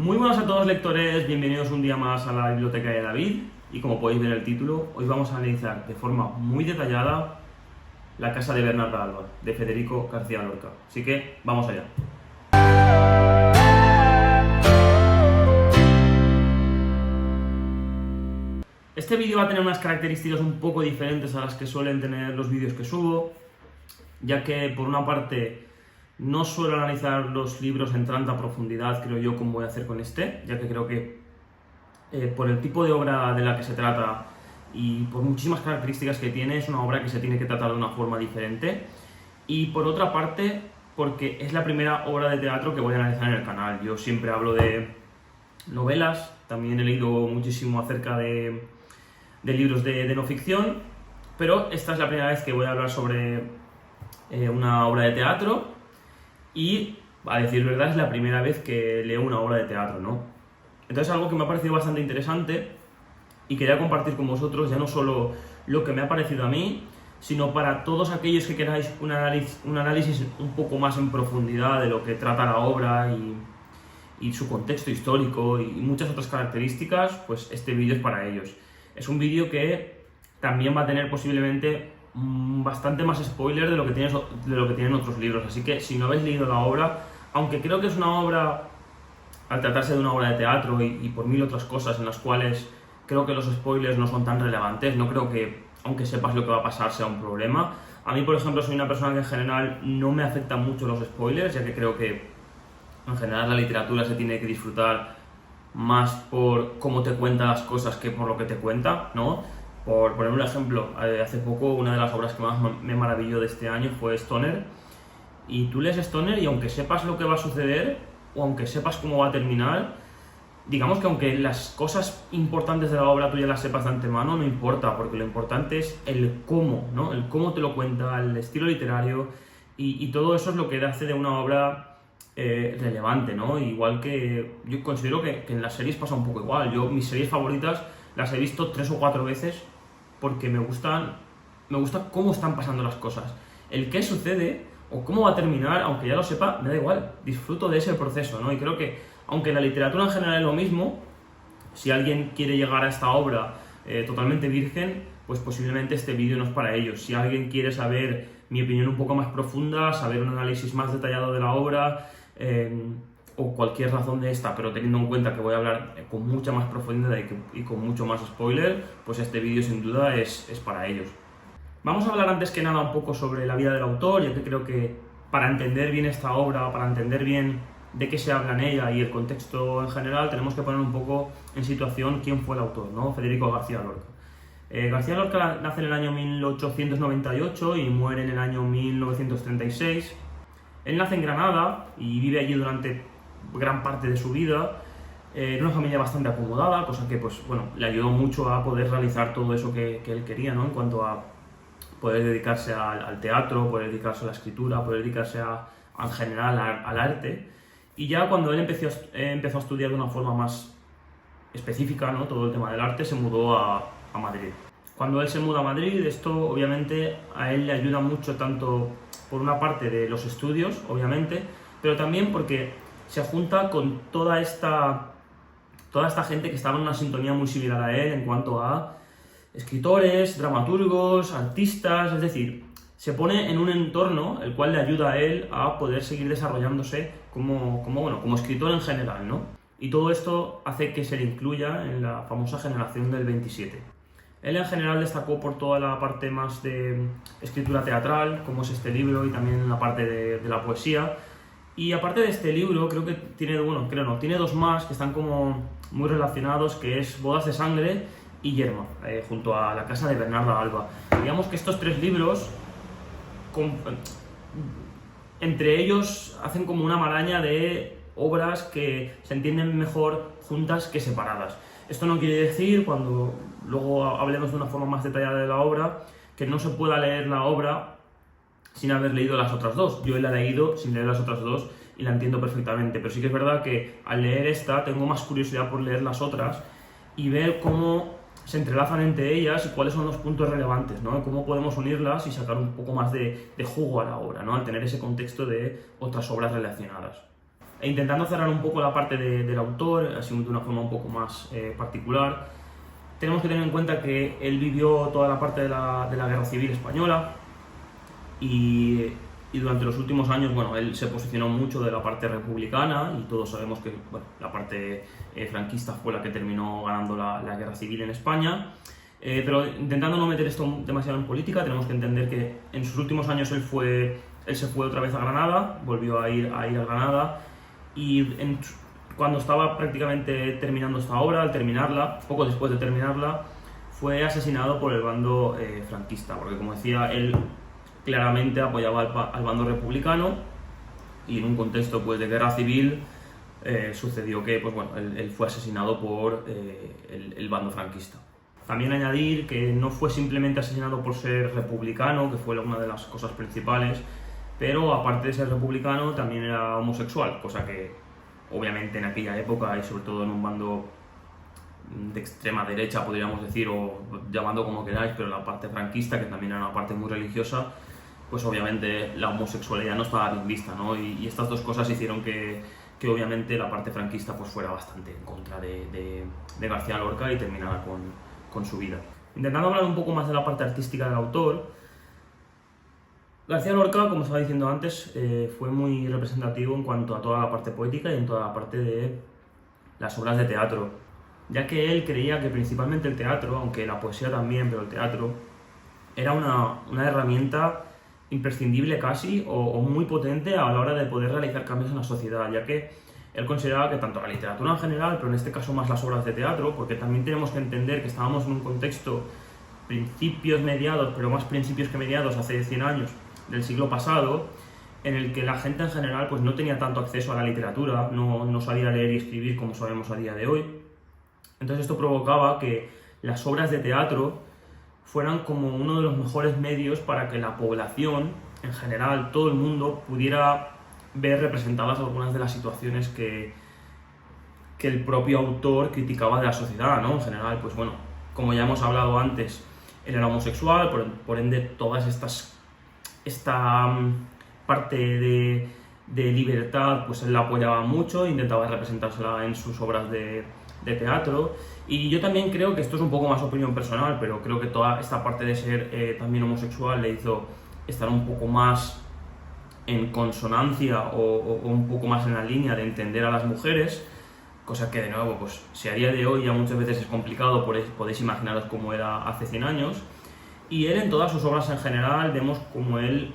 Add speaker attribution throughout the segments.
Speaker 1: Muy buenas a todos lectores, bienvenidos un día más a la Biblioteca de David y como podéis ver en el título, hoy vamos a analizar de forma muy detallada La casa de Bernarda Alba, de Federico García Lorca. Así que, vamos allá. Este vídeo va a tener unas características un poco diferentes a las que suelen tener los vídeos que subo, ya que por una parte no suelo analizar los libros en tanta profundidad, creo yo, como voy a hacer con este, ya que creo que por el tipo de obra de la que se trata y por muchísimas características que tiene, es una obra que se tiene que tratar de una forma diferente. Y por otra parte, porque es la primera obra de teatro que voy a analizar en el canal. Yo siempre hablo de novelas, también he leído muchísimo acerca de libros de no ficción, pero esta es la primera vez que voy a hablar sobre una obra de teatro. Y, a decir verdad, es la primera vez que leo una obra de teatro, ¿no? Entonces es algo que me ha parecido bastante interesante y quería compartir con vosotros ya no solo lo que me ha parecido a mí, sino para todos aquellos que queráis un análisis un poco más en profundidad de lo que trata la obra y su contexto histórico y muchas otras características, pues este vídeo es para ellos. Es un vídeo que también va a tener posiblemente bastante más spoiler de lo que tienen otros libros, así que si no habéis leído la obra, aunque creo que es una obra, al tratarse de una obra de teatro y por mil otras cosas en las cuales creo que los spoilers no son tan relevantes, no creo que, aunque sepas lo que va a pasar, sea un problema. A mí, por ejemplo, soy una persona que en general no me afectan mucho los spoilers, ya que creo que en general la literatura se tiene que disfrutar más por cómo te cuenta las cosas que por lo que te cuenta, ¿no? Por poner un ejemplo, hace poco una de las obras que más me maravilló de este año fue Stoner, y tú lees Stoner y aunque sepas lo que va a suceder o aunque sepas cómo va a terminar, digamos que aunque las cosas importantes de la obra tú ya las sepas de antemano, no importa, porque lo importante es el cómo, ¿no? El cómo te lo cuenta, el estilo literario y todo eso es lo que hace de una obra relevante, ¿no? Igual que yo considero que en las series pasa un poco igual. Yo mis series favoritas las he visto 3 o 4 veces porque me gusta cómo están pasando las cosas. El qué sucede o cómo va a terminar, aunque ya lo sepa, me da igual, disfruto de ese proceso, ¿no? Y creo que, aunque la literatura en general es lo mismo, si alguien quiere llegar a esta obra totalmente virgen, pues posiblemente este vídeo no es para ellos. Si alguien quiere saber mi opinión un poco más profunda, saber un análisis más detallado de la obra, o cualquier razón de esta, pero teniendo en cuenta que voy a hablar con mucha más profundidad y con mucho más spoiler, pues este vídeo sin duda es para ellos. Vamos a hablar antes que nada un poco sobre la vida del autor, ya que creo que para entender bien esta obra, para entender bien de qué se habla en ella y el contexto en general, tenemos que poner un poco en situación quién fue el autor, ¿no? Federico García Lorca. García Lorca nace en el año 1898 y muere en el año 1936. Él nace en Granada y vive allí durante gran parte de su vida, en una familia bastante acomodada, cosa que pues, bueno, le ayudó mucho a poder realizar todo eso que él quería, ¿no? En cuanto a poder dedicarse al teatro, poder dedicarse a la escritura, poder dedicarse en general al arte. Y ya cuando él empezó a estudiar de una forma más específica, ¿no? Todo el tema del arte, se mudó a Madrid. Cuando él se muda a Madrid, esto obviamente a él le ayuda mucho, tanto por una parte de los estudios, obviamente, pero también porque se junta con toda esta gente que estaba en una sintonía muy similar a él en cuanto a escritores, dramaturgos, artistas, es decir, se pone en un entorno el cual le ayuda a él a poder seguir desarrollándose como escritor en general, ¿no? Y todo esto hace que se le incluya en la famosa generación del 27. Él en general destacó por toda la parte más de escritura teatral, como es este libro, y también la parte de la poesía. Y aparte de este libro, creo que tiene dos más que están como muy relacionados, que es Bodas de Sangre y Yerma, junto a La casa de Bernarda Alba. Digamos que estos tres libros, entre ellos, hacen como una maraña de obras que se entienden mejor juntas que separadas. Esto no quiere decir, cuando luego hablemos de una forma más detallada de la obra, que no se pueda leer la obra sin haber leído las otras dos. Yo la he leído sin leer las otras dos y la entiendo perfectamente, pero sí que es verdad que al leer esta tengo más curiosidad por leer las otras y ver cómo se entrelazan entre ellas y cuáles son los puntos relevantes, ¿no? Cómo podemos unirlas y sacar un poco más de jugo a la obra, ¿no? Al tener ese contexto de otras obras relacionadas. E intentando cerrar un poco la parte del autor, así de una forma un poco más particular, tenemos que tener en cuenta que él vivió toda la parte de la Guerra Civil Española y durante los últimos años, bueno, él se posicionó mucho de la parte republicana y todos sabemos que, bueno, la parte franquista fue la que terminó ganando la Guerra Civil en España. Pero intentando no meter esto demasiado en política, tenemos que entender que en sus últimos años él se fue otra vez a Granada, volvió a ir a Granada, y cuando estaba prácticamente terminando esta obra, al terminarla, poco después de terminarla, fue asesinado por el bando franquista, porque como decía, él claramente apoyaba al bando republicano, y en un contexto pues, de guerra civil sucedió que pues, bueno, él fue asesinado por el bando franquista. También añadir que no fue simplemente asesinado por ser republicano, que fue una de las cosas principales, pero aparte de ser republicano también era homosexual, cosa que obviamente en aquella época y sobre todo en un bando de extrema derecha, podríamos decir, o llamando como queráis, pero la parte franquista, que también era una parte muy religiosa, pues obviamente la homosexualidad no estaba bien vista, ¿no? Y estas dos cosas hicieron que obviamente la parte franquista pues fuera bastante en contra de García Lorca y terminara con su vida. Intentando hablar un poco más de la parte artística del autor, García Lorca, como estaba diciendo antes, fue muy representativo en cuanto a toda la parte poética y en toda la parte de las obras de teatro, ya que él creía que principalmente el teatro, aunque la poesía también, pero el teatro, era una herramienta imprescindible casi o muy potente a la hora de poder realizar cambios en la sociedad, ya que él consideraba que tanto la literatura en general, pero en este caso más las obras de teatro, porque también tenemos que entender que estábamos en un contexto principios, mediados, pero más principios que mediados, hace 100 años del siglo pasado, en el que la gente en general pues, no tenía tanto acceso a la literatura, no sabía leer y escribir como sabemos a día de hoy. Entonces esto provocaba que las obras de teatro fueran como uno de los mejores medios para que la población, en general, todo el mundo, pudiera ver representadas algunas de las situaciones que el propio autor criticaba de la sociedad, ¿no? En general, pues bueno, como ya hemos hablado antes, él era homosexual, por ende todas esta parte de libertad, pues él la apoyaba mucho, intentaba representársela en sus obras de teatro, y yo también creo que esto es un poco más opinión personal, pero creo que toda esta parte de ser también homosexual le hizo estar un poco más en consonancia o un poco más en la línea de entender a las mujeres, cosa que de nuevo, pues si a día de hoy ya muchas veces es complicado, podéis imaginaros cómo era hace 100 años, y él en todas sus obras en general vemos como él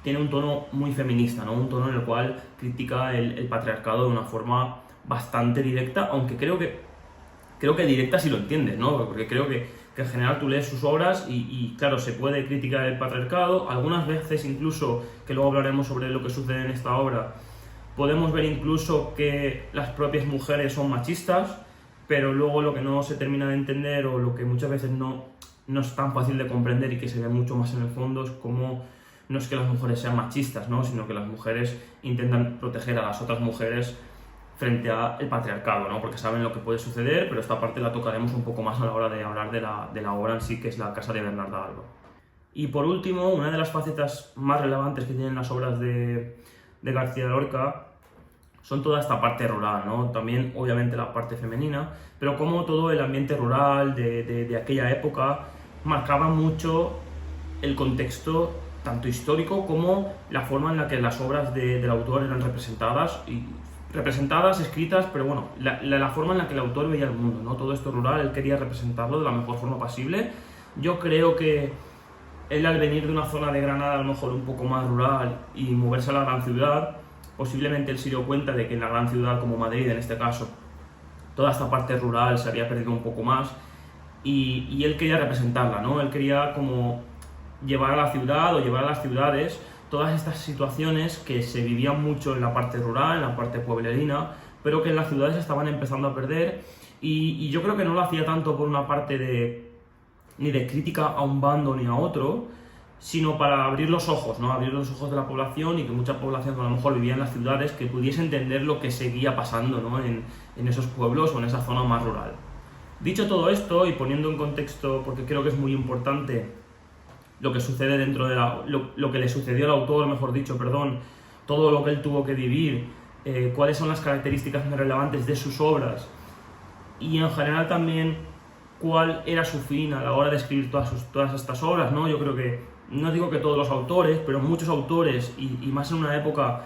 Speaker 1: tiene un tono muy feminista, ¿no? Un tono en el cual critica el patriarcado de una forma bastante directa, aunque creo que directa si lo entiendes, ¿no? Porque creo que en general tú lees sus obras y claro, se puede criticar el patriarcado, algunas veces incluso, que luego hablaremos sobre lo que sucede en esta obra, podemos ver incluso que las propias mujeres son machistas, pero luego lo que no se termina de entender o lo que muchas veces no es tan fácil de comprender y que se ve mucho más en el fondo es cómo no es que las mujeres sean machistas, ¿no? Sino que las mujeres intentan proteger a las otras mujeres frente al patriarcado, ¿no? Porque saben lo que puede suceder, pero esta parte la tocaremos un poco más a la hora de hablar de la obra en sí, que es la Casa de Bernarda Alba. Y por último, una de las facetas más relevantes que tienen las obras de García Lorca son toda esta parte rural, ¿no? También obviamente la parte femenina, pero como todo el ambiente rural de aquella época marcaba mucho el contexto tanto histórico como la forma en la que las obras del autor eran representadas, escritas, pero bueno, la forma en la que el autor veía el mundo, ¿no? Todo esto rural, él quería representarlo de la mejor forma posible. Yo creo que él, al venir de una zona de Granada a lo mejor un poco más rural y moverse a la gran ciudad, posiblemente él se dio cuenta de que en la gran ciudad, como Madrid en este caso, toda esta parte rural se había perdido un poco más y él quería representarla, ¿no? Él quería como llevar a la ciudad o llevar a las ciudades todas estas situaciones que se vivían mucho en la parte rural, en la parte pueblerina, pero que en las ciudades estaban empezando a perder, y yo creo que no lo hacía tanto por una parte ni de crítica a un bando ni a otro, sino para abrir los ojos, ¿no? Abrir los ojos de la población, y que mucha población que a lo mejor vivía en las ciudades que pudiese entender lo que seguía pasando, ¿no? en esos pueblos o en esa zona más rural. Dicho todo esto, y poniendo en contexto, porque creo que es muy importante lo que sucede dentro de lo que le sucedió al autor, mejor dicho, perdón, todo lo que él tuvo que vivir cuáles son las características más relevantes de sus obras y en general también cuál era su fin a la hora de escribir todas estas obras, ¿no? Yo creo que, no digo que todos los autores, pero muchos autores, y más en una época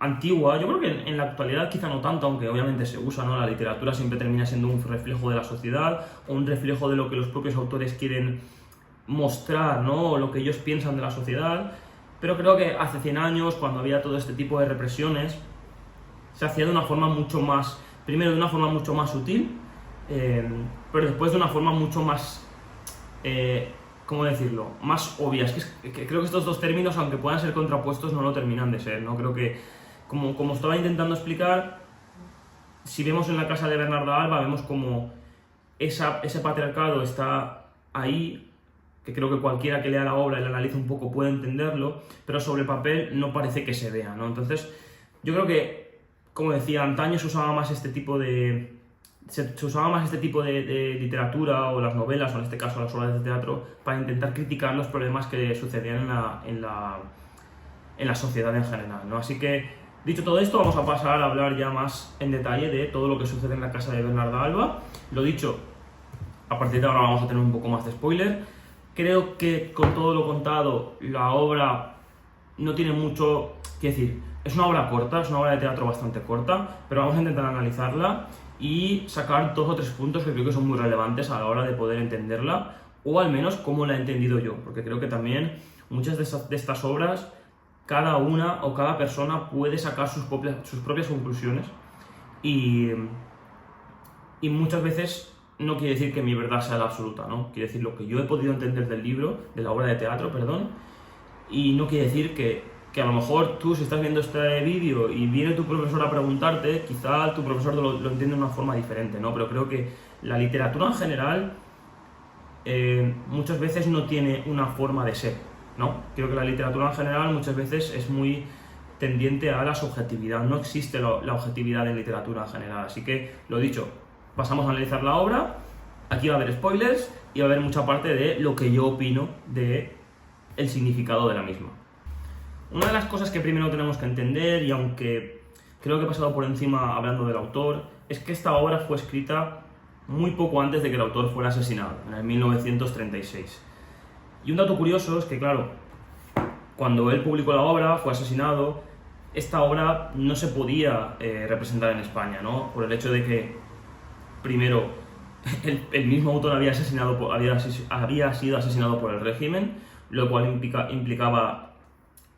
Speaker 1: antigua, yo creo que en la actualidad quizá no tanto, aunque obviamente se usa, ¿no? La literatura siempre termina siendo un reflejo de la sociedad, o un reflejo de lo que los propios autores quieren mostrar, ¿no? O lo que ellos piensan de la sociedad, pero creo que hace 100 años, cuando había todo este tipo de represiones, se hacía de una forma mucho más, primero de una forma mucho más sutil, pero después de una forma mucho más, ¿cómo decirlo?, más obvia. Es que creo que estos dos términos, aunque puedan ser contrapuestos, no lo terminan de ser, ¿no? Creo que, como estaba intentando explicar, si vemos en la casa de Bernarda Alba, vemos como ese patriarcado está ahí, que creo que cualquiera que lea la obra y la analice un poco puede entenderlo, pero sobre el papel no parece que se vea, ¿no? Entonces, yo creo que, como decía, antaño se usaba más este tipo de literatura, o las novelas, o en este caso las obras de teatro, para intentar criticar los problemas que sucedían en la sociedad en general, ¿no? Así que, dicho todo esto, vamos a pasar a hablar ya más en detalle de todo lo que sucede en la casa de Bernarda Alba. Lo dicho, a partir de ahora vamos a tener un poco más de spoiler. Creo que con todo lo contado, la obra no tiene mucho que decir. Es una obra corta, es una obra de teatro bastante corta, pero vamos a intentar analizarla y sacar 2 o 3 puntos que creo que son muy relevantes a la hora de poder entenderla, o al menos cómo la he entendido yo, porque creo que también muchas de estas obras, cada una o cada persona puede sacar sus propias conclusiones, y muchas veces no quiere decir que mi verdad sea la absoluta, ¿no? Quiere decir lo que yo he podido entender del libro, de la obra de teatro, perdón, y no quiere decir que a lo mejor tú, si estás viendo este vídeo y viene tu profesor a preguntarte, quizá tu profesor lo entiende de una forma diferente, ¿no? Pero creo que la literatura en general muchas veces no tiene una forma de ser, ¿no? Creo que la literatura en general muchas veces es muy tendiente a la subjetividad, no existe la objetividad en literatura en general. Así que, lo dicho, pasamos a analizar la obra, aquí va a haber spoilers y va a haber mucha parte de lo que yo opino de el significado de la misma. Una de las cosas que primero tenemos que entender, y aunque creo que he pasado por encima hablando del autor, es que esta obra fue escrita muy poco antes de que el autor fuera asesinado, en el 1936. Y un dato curioso es que, claro, cuando él publicó la obra, fue asesinado, esta obra no se podía representar en España, ¿no? Por el hecho de que, primero, el mismo autor había sido asesinado por el régimen, lo cual implicaba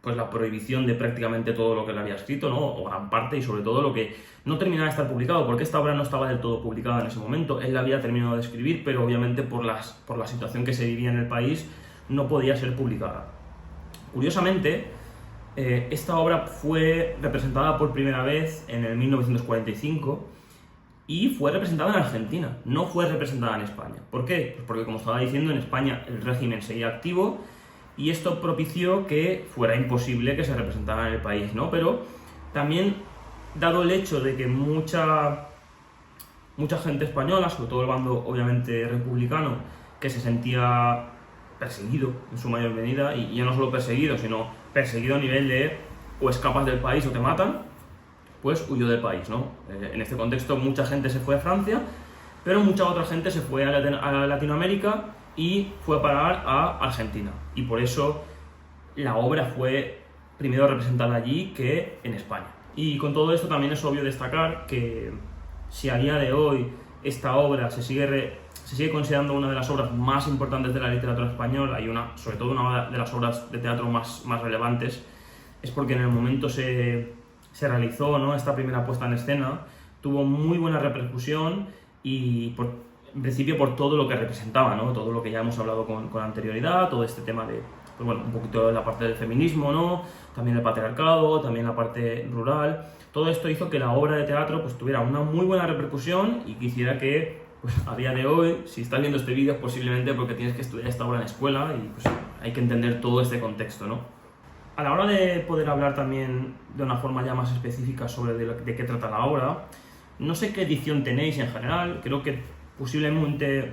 Speaker 1: pues la prohibición de prácticamente todo lo que él había escrito, ¿no? O gran parte, y sobre todo lo que no terminaba de estar publicado, porque esta obra no estaba del todo publicada en ese momento. Él la había terminado de escribir, pero obviamente por la situación que se vivía en el país no podía ser publicada. Curiosamente, esta obra fue representada por primera vez en el 1945 y fue representada en Argentina, no fue representada en España. ¿Por qué? Pues porque, como estaba diciendo, en España el régimen seguía activo, y esto propició que fuera imposible que se representara en el país, ¿no? Pero también, dado el hecho de que mucha gente española, sobre todo el bando obviamente republicano, que se sentía perseguido en su mayor medida, y ya no solo perseguido, sino perseguido a nivel de o escapas del país o te matan, pues huyó del país, ¿no? En este contexto mucha gente se fue a Francia, pero mucha otra gente se fue a Latinoamérica y fue a parar a Argentina. Y por eso la obra fue primero representada allí que en España. Y con todo esto también es obvio destacar que si a día de hoy esta obra se sigue considerando una de las obras más importantes de la literatura española, y sobre todo una de las obras de teatro más relevantes, es porque en el momento se realizó, ¿no? Esta primera puesta en escena, tuvo muy buena repercusión, y en principio por todo lo que representaba, ¿no? Todo lo que ya hemos hablado con anterioridad, todo este tema de, pues bueno, un poquito de la parte del feminismo, ¿no? También el patriarcado, también la parte rural. Todo esto hizo que la obra de teatro pues tuviera una muy buena repercusión, y quisiera que, pues a día de hoy, si estás viendo este vídeo, posiblemente porque tienes que estudiar esta obra en escuela, y pues hay que entender todo este contexto, ¿no? A la hora de poder hablar también de una forma ya más específica sobre de qué trata la obra, no sé qué edición tenéis en general. Creo que posiblemente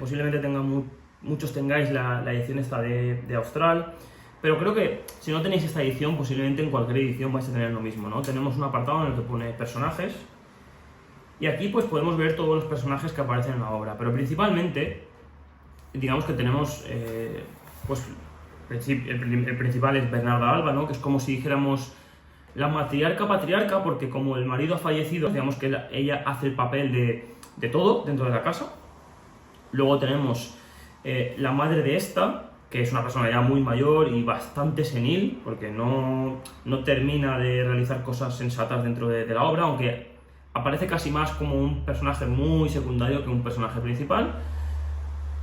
Speaker 1: muchos tengáis la edición esta de Austral, Pero creo que si no tenéis esta edición, posiblemente en cualquier edición vais a tener lo mismo, ¿no? Tenemos un apartado en el que pone personajes, y aquí pues podemos ver todos los personajes que aparecen en la obra, pero principalmente, digamos que tenemos, pues el principal es Bernarda Alba, ¿no? Que es como si dijéramos la matriarca patriarca, porque como el marido ha fallecido, digamos que ella hace el papel de todo dentro de la casa. Luego tenemos la madre de esta, que es una persona ya muy mayor y bastante senil, porque no termina de realizar cosas sensatas dentro de la obra, aunque aparece casi más como un personaje muy secundario que un personaje principal.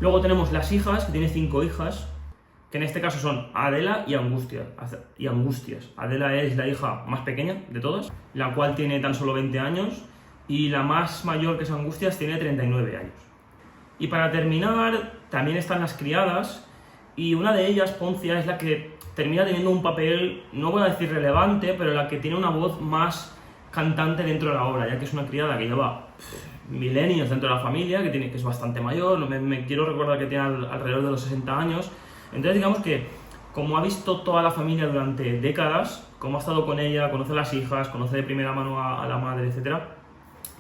Speaker 1: Luego tenemos las hijas, que tiene 5 hijas, que en este caso son Adela y Angustias. Adela es la hija más pequeña de todas, la cual tiene tan solo 20 años, y la más mayor, que es Angustias, tiene 39 años. Y para terminar, también están las criadas, y una de ellas, Poncia, es la que termina teniendo un papel, no voy a decir relevante, pero la que tiene una voz más cantante dentro de la obra, ya que es una criada que lleva milenios dentro de la familia, que es bastante mayor, me quiero recordar que tiene alrededor de los 60 años. Entonces digamos que, como ha visto toda la familia durante décadas, como ha estado con ella, conoce a las hijas, conoce de primera mano a la madre, etc.,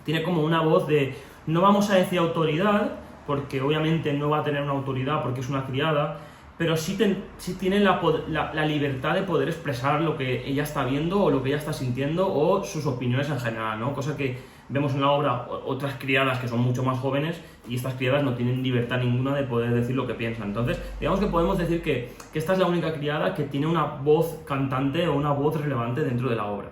Speaker 1: tiene como una voz de, no vamos a decir autoridad, porque obviamente no va a tener una autoridad porque es una criada, pero sí tiene la libertad de poder expresar lo que ella está viendo o lo que ella está sintiendo o sus opiniones en general, ¿no? Cosa que vemos en la obra otras criadas que son mucho más jóvenes, y estas criadas no tienen libertad ninguna de poder decir lo que piensan. Entonces, digamos que podemos decir que esta es la única criada que tiene una voz cantante o una voz relevante dentro de la obra.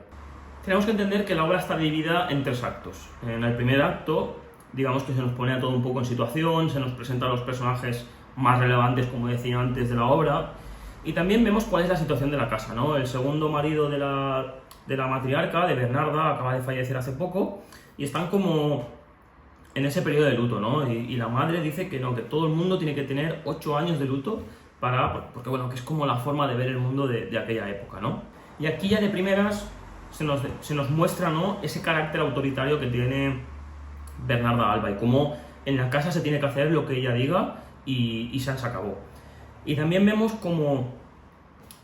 Speaker 1: Tenemos que entender que la obra está dividida en 3 actos. En el primer acto, digamos que se nos pone a todo un poco en situación, se nos presentan los personajes más relevantes, como decía antes, de la obra, y también vemos cuál es la situación de la casa, ¿no? El segundo marido de la matriarca, de Bernarda, acaba de fallecer hace poco, y están como en ese periodo de luto, ¿no? Y la madre dice que no, que todo el mundo tiene que tener 8 años de luto porque bueno, que es como la forma de ver el mundo de aquella época, ¿no? Y aquí ya de primeras se nos muestra, ¿no?, ese carácter autoritario que tiene Bernarda Alba, y cómo en la casa se tiene que hacer lo que ella diga y se acabó. Y también vemos como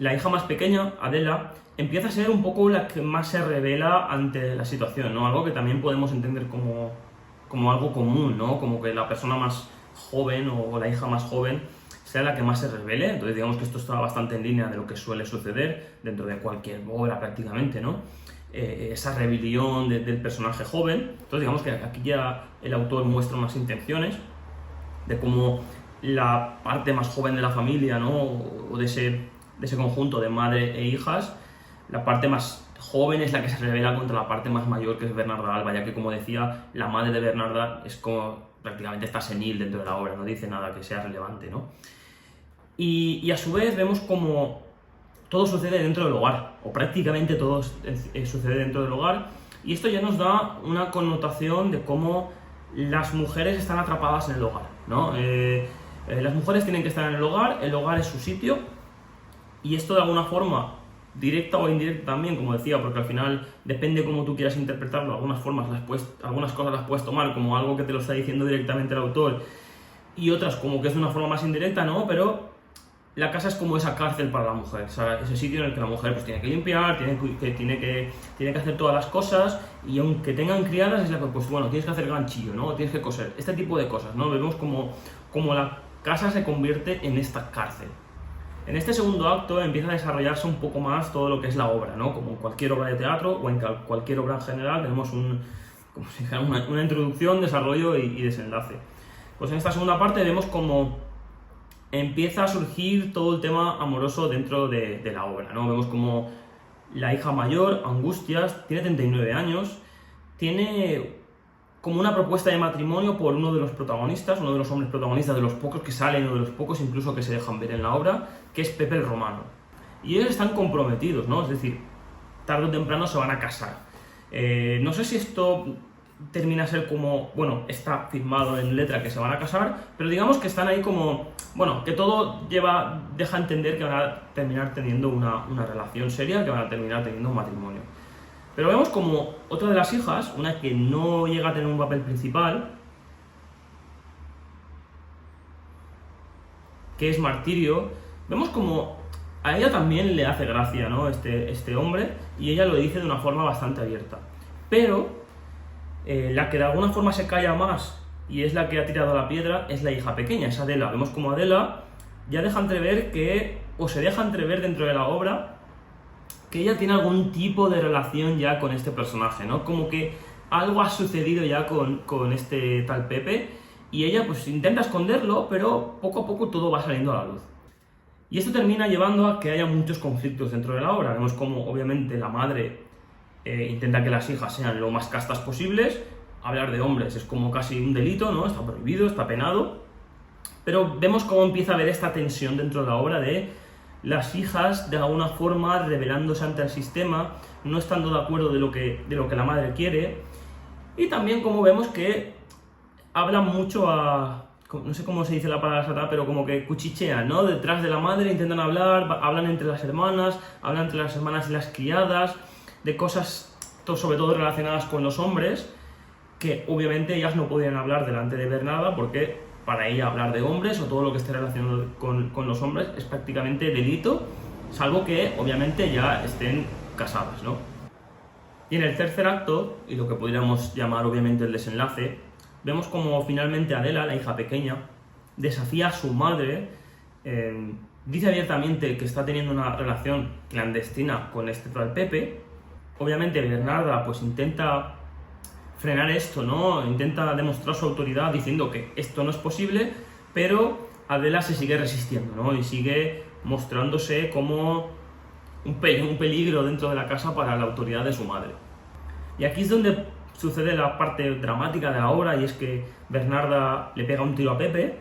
Speaker 1: la hija más pequeña, Adela, empieza a ser un poco la que más se revela ante la situación, ¿no? Algo que también podemos entender como algo común, ¿no? Como que la persona más joven o la hija más joven sea la que más se revele. Entonces digamos que esto está bastante en línea de lo que suele suceder dentro de cualquier obra prácticamente, ¿no? Esa rebelión del personaje joven. Entonces digamos que aquí ya el autor muestra unas intenciones de cómo la parte más joven de la familia, ¿no?, o de ese conjunto de madre e hijas, la parte más joven es la que se revela contra la parte más mayor, que es Bernarda Alba, ya que, como decía, la madre de Bernarda es como prácticamente está senil dentro de la obra, no dice nada que sea relevante, ¿no? Y a su vez vemos como todo sucede dentro del hogar, o prácticamente todo sucede dentro del hogar, y esto ya nos da una connotación de cómo las mujeres están atrapadas en el hogar, ¿no? Las mujeres tienen que estar en el hogar es su sitio, y esto de alguna forma, directa o indirecta también, como decía, porque al final depende cómo tú quieras interpretarlo, algunas cosas las puedes tomar como algo que te lo está diciendo directamente el autor, y otras como que es de una forma más indirecta, ¿no? Pero la casa es como esa cárcel para la mujer, o sea, ese sitio en el que la mujer pues tiene que limpiar, tiene que hacer todas las cosas, y aunque tengan criadas, es la que, pues bueno, tienes que hacer ganchillo, ¿no? Tienes que coser, este tipo de cosas, ¿no? Vemos como la casa se convierte en esta cárcel. En este segundo acto empieza a desarrollarse un poco más todo lo que es la obra, ¿no? Como en cualquier obra de teatro o en cualquier obra en general, tenemos como si dijera, una introducción, desarrollo y desenlace. Pues en esta segunda parte vemos como empieza a surgir todo el tema amoroso dentro de la obra, ¿no? Vemos como la hija mayor, Angustias, tiene 39 años, tiene como una propuesta de matrimonio por uno de los protagonistas, uno de los hombres protagonistas, de los pocos que salen o de los pocos incluso que se dejan ver en la obra, que es Pepe el Romano. Y ellos están comprometidos, ¿no? Es decir, tarde o temprano se van a casar. No sé si esto termina a ser como, bueno, está firmado en letra que se van a casar, pero digamos que están ahí como, bueno, que todo deja entender que van a terminar teniendo una relación seria, que van a terminar teniendo un matrimonio. Pero vemos como otra de las hijas, una que no llega a tener un papel principal, que es Martirio, vemos como A ella también le hace gracia, ¿no? Este hombre, y ella lo dice de una forma bastante abierta. Pero la que de alguna forma se calla más y es la que ha tirado la piedra es la hija pequeña, es Adela. Vemos como Adela ya deja entrever o se deja entrever dentro de la obra, que ella tiene algún tipo de relación ya con este personaje, ¿no? Como que algo ha sucedido ya con este tal Pepe, y ella pues intenta esconderlo, pero poco a poco todo va saliendo a la luz. Y esto termina llevando a que haya muchos conflictos dentro de la obra. Vemos como obviamente la madre intenta que las hijas sean lo más castas posibles. Hablar de hombres es como casi un delito, ¿no? Está prohibido, está penado. Pero vemos cómo empieza a haber esta tensión dentro de la obra de las hijas de alguna forma rebelándose ante el sistema, no estando de acuerdo de lo que la madre quiere. Y también como vemos que hablan mucho no sé cómo se dice la palabra exacta, pero como que cuchichean, ¿no? Detrás de la madre intentan hablar, hablan entre las hermanas, hablan entre las hermanas y las criadas, de cosas sobre todo relacionadas con los hombres, que obviamente ellas no podían hablar delante de Bernarda, porque para ella hablar de hombres o todo lo que esté relacionado con los hombres es prácticamente delito, salvo que obviamente ya estén casadas, ¿no? Y en el tercer acto, y lo que podríamos llamar obviamente el desenlace, vemos como finalmente Adela, la hija pequeña, desafía a su madre, dice abiertamente que está teniendo una relación clandestina con este tal Pepe. Obviamente Bernarda pues intenta frenar esto, ¿no? Intenta demostrar su autoridad diciendo que esto no es posible, pero Adela se sigue resistiendo, ¿no? Y sigue mostrándose como un peligro dentro de la casa para la autoridad de su madre. Y aquí es donde sucede la parte dramática de la obra, y es que Bernarda le pega un tiro a Pepe,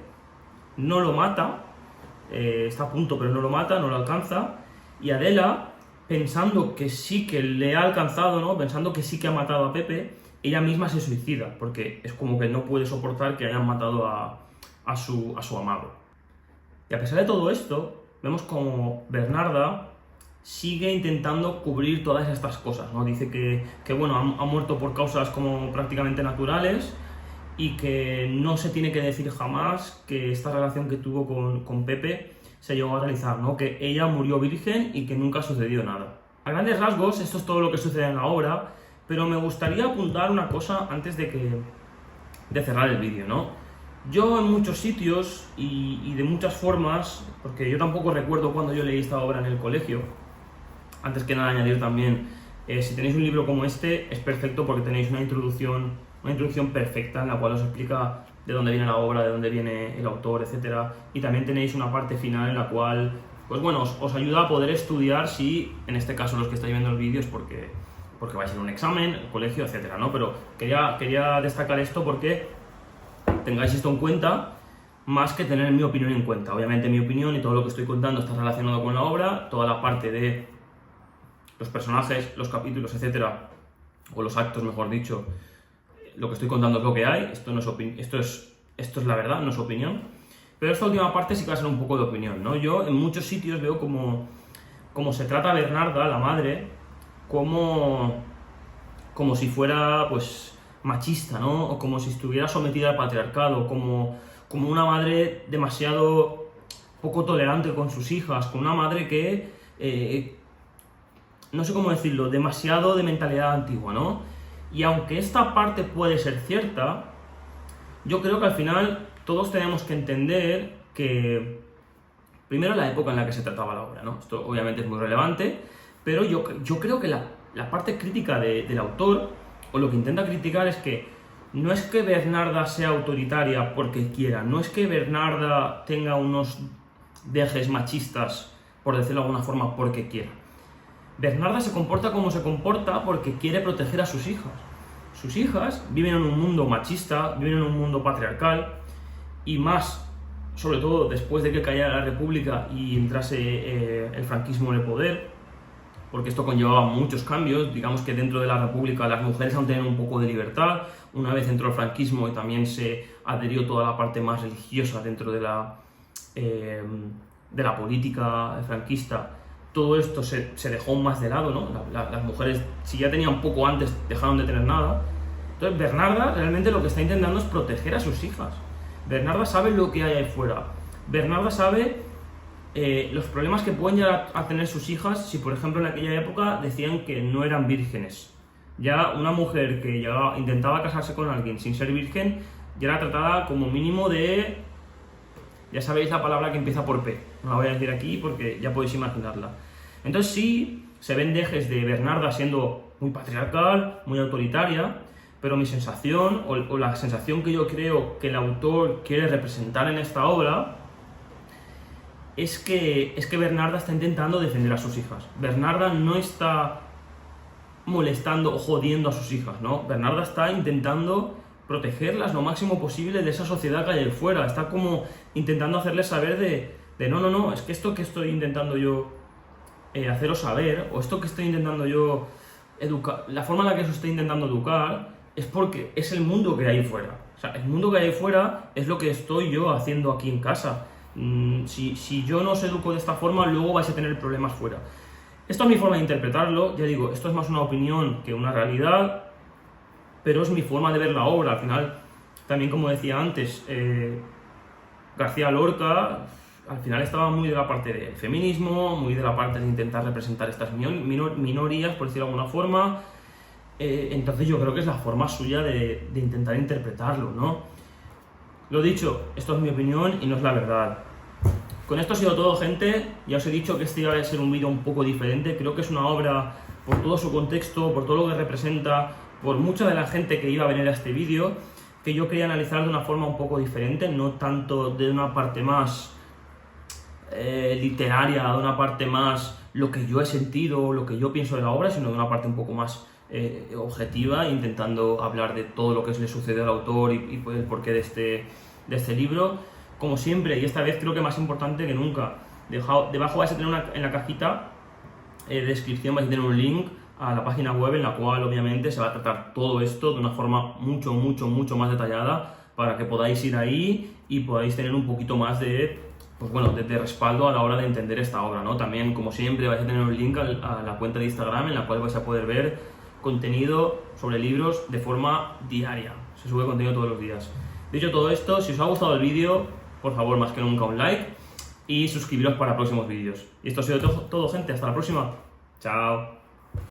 Speaker 1: no lo mata, está a punto pero no lo mata, no lo alcanza, y Adela, pensando que sí que le ha alcanzado, ¿no? Pensando que sí que ha matado a Pepe, ella misma se suicida, porque es como que no puede soportar que hayan matado a su amado. Y a pesar de todo esto, vemos como Bernarda sigue intentando cubrir todas estas cosas, ¿no? Dice que bueno, ha muerto por causas como prácticamente naturales, y que no se tiene que decir jamás que esta relación que tuvo con Pepe se llegó a realizar, ¿no? Que ella murió virgen y que nunca ha sucedido nada. A grandes rasgos, esto es todo lo que sucede en la obra, pero me gustaría apuntar una cosa antes de cerrar el vídeo, ¿no? Yo en muchos sitios y de muchas formas, porque yo tampoco recuerdo cuando yo leí esta obra en el colegio, antes que nada añadir también, si tenéis un libro como este, es perfecto porque tenéis una introducción perfecta en la cual os explica de dónde viene la obra, de dónde viene el autor, etc. Y también tenéis una parte final en la cual, pues bueno, os ayuda a poder estudiar si, en este caso los que estáis viendo el vídeo es porque vais a ir a un examen, el colegio, etc., ¿no? Pero quería destacar esto porque tengáis esto en cuenta, más que tener mi opinión en cuenta. Obviamente mi opinión y todo lo que estoy contando está relacionado con la obra, toda la parte de los personajes, los capítulos, etcétera, o los actos, mejor dicho, lo que estoy contando es lo que hay, esto es la verdad, no es opinión. Pero esta última parte sí que va a ser un poco de opinión, ¿no? Yo en muchos sitios veo como se trata a Bernarda, la madre, como si fuera, pues, machista, ¿no? O como si estuviera sometida al patriarcado, como una madre demasiado poco tolerante con sus hijas, con una madre que, no sé cómo decirlo, demasiado de mentalidad antigua, ¿no? Y aunque esta parte puede ser cierta, yo creo que al final todos tenemos que entender que, primero, la época en la que se trataba la obra, ¿no? Esto obviamente es muy relevante, pero yo creo que la parte crítica del autor, o lo que intenta criticar, es que no es que Bernarda sea autoritaria porque quiera, no es que Bernarda tenga unos dejes machistas, por decirlo de alguna forma, porque quiera. Bernarda se comporta como se comporta porque quiere proteger a sus hijas. Sus hijas viven en un mundo machista, viven en un mundo patriarcal, y más, sobre todo después de que cayera la República y entrase el franquismo en el poder, porque esto conllevaba muchos cambios. Digamos que dentro de la República las mujeres aún tenían un poco de libertad. Una vez entró el franquismo y también se adherió toda la parte más religiosa dentro de la política franquista, todo esto se dejó más de lado, ¿no? Las mujeres, si ya tenían poco antes, dejaron de tener nada. Entonces Bernarda realmente lo que está intentando es proteger a sus hijas. Bernarda sabe lo que hay ahí fuera. Bernarda sabe los problemas que pueden llegar a tener sus hijas si, por ejemplo, en aquella época decían que no eran vírgenes. Ya una mujer que intentaba casarse con alguien sin ser virgen ya era tratada como mínimo de... Ya sabéis la palabra que empieza por P, no la voy a decir aquí porque ya podéis imaginarla. Entonces sí, se ven dejes de Bernarda siendo muy patriarcal, muy autoritaria, pero mi sensación, o la sensación que yo creo que el autor quiere representar en esta obra, es que Bernarda está intentando defender a sus hijas. Bernarda no está molestando o jodiendo a sus hijas, ¿no? Bernarda está intentando protegerlas lo máximo posible de esa sociedad que hay ahí fuera. Está como intentando hacerles saber de no, es que esto que estoy intentando yo haceros saber, o esto que estoy intentando yo educar, la forma en la que os estoy intentando educar, es porque es el mundo que hay ahí fuera. O sea, el mundo que hay ahí fuera es lo que estoy yo haciendo aquí en casa. Si yo no os educo de esta forma, luego vais a tener problemas fuera. Esto es mi forma de interpretarlo, ya digo, esto es más una opinión que una realidad, pero es mi forma de ver la obra. Al final, también como decía antes, García Lorca, al final estaba muy de la parte del feminismo, muy de la parte de intentar representar estas minorías, por decirlo de alguna forma. Entonces yo creo que es la forma suya de intentar interpretarlo, ¿no? Lo dicho, esto es mi opinión y no es la verdad. Con esto ha sido todo, gente. Ya os he dicho que este iba a ser un vídeo un poco diferente. Creo que es una obra, por todo su contexto, por todo lo que representa, por mucha de la gente que iba a venir a este vídeo, que yo quería analizar de una forma un poco diferente, no tanto de una parte más literaria, de una parte más lo que yo he sentido, lo que yo pienso de la obra, sino de una parte un poco más objetiva, intentando hablar de todo lo que le sucede al autor y el porqué de este libro. Como siempre, y esta vez creo que más importante que nunca, debajo vais a tener en la cajita de descripción vais a tener un link a la página web en la cual obviamente se va a tratar todo esto de una forma mucho más detallada, para que podáis ir ahí y podáis tener un poquito más de respaldo a la hora de entender esta obra, ¿no? También, como siempre, vais a tener un link a la cuenta de Instagram en la cual vais a poder ver contenido sobre libros de forma diaria. Se sube contenido todos los días. Dicho todo esto, si os ha gustado el vídeo, por favor, más que nunca un like y suscribiros para próximos vídeos. Y esto ha sido todo, gente. Hasta la próxima. Chao.